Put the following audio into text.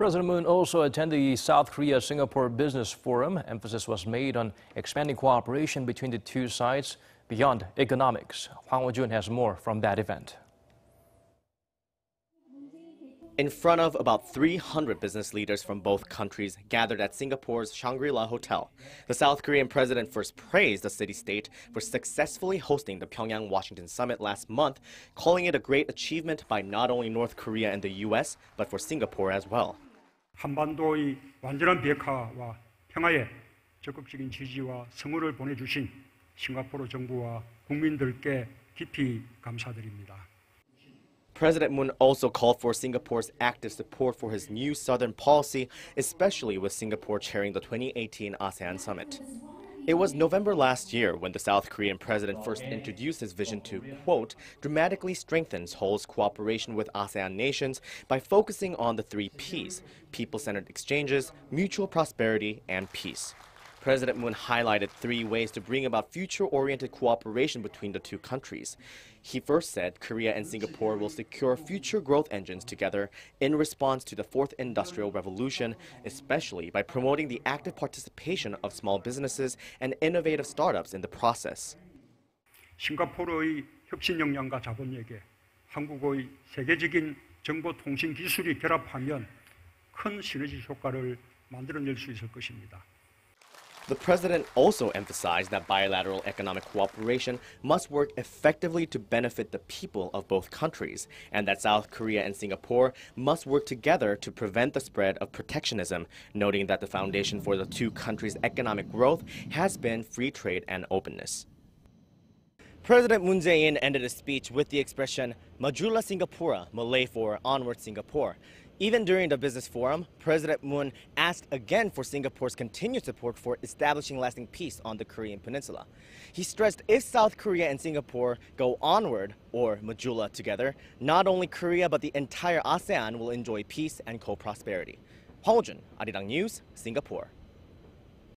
President Moon also attended the South Korea-Singapore Business Forum. Emphasis was made on expanding cooperation between the two sides beyond economics. Hwang Hojun has more from that event. In front of about 300 business leaders from both countries gathered at Singapore's Shangrila hotel, the South Korean president first praised the city-state for successfully hosting the Pyongyang-Washington Summit last month, calling it a great achievement by not only North Korea and the U.S., but for Singapore as well. 한반도의 완전한 비핵화와 평화에 적극적인 지지와 성원을 보내주신 싱가포르 정부와 국민들께 깊이 감사드립니다. President Moon also called for Singapore's active support for his new southern policy, especially with Singapore chairing the 2018 ASEAN Summit. It was November last year when the South Korean president first introduced his vision to, quote, dramatically strengthen Seoul's cooperation with ASEAN nations by focusing on the three Ps: people-centered exchanges, mutual prosperity, and peace. President Moon highlighted three ways to bring about future-oriented cooperation between the two countries. He first said Korea and Singapore will secure future growth engines together in response to the Fourth Industrial Revolution, especially by promoting the active participation of small businesses and innovative startups in the process. 싱가포르의 혁신 역량과 자본력에 한국의 세계적인 정보 통신 기술이 결합하면 큰 시너지 효과를 만들어낼 수 있을 것입니다. The president also emphasized that bilateral economic cooperation must work effectively to benefit the people of both countries, and that South Korea and Singapore must work together to prevent the spread of protectionism, noting that the foundation for the two countries' economic growth has been free trade and openness. President Moon Jae-in ended his speech with the expression Majulah Singapura, Malay for Onward Singapore. Even during the business forum, President Moon asked again for Singapore's continued support for establishing lasting peace on the Korean Peninsula. He stressed if South Korea and Singapore go onward, or Majulah together, not only Korea but the entire ASEAN will enjoy peace and co-prosperity. Hwang Hojun, Arirang News, Singapore.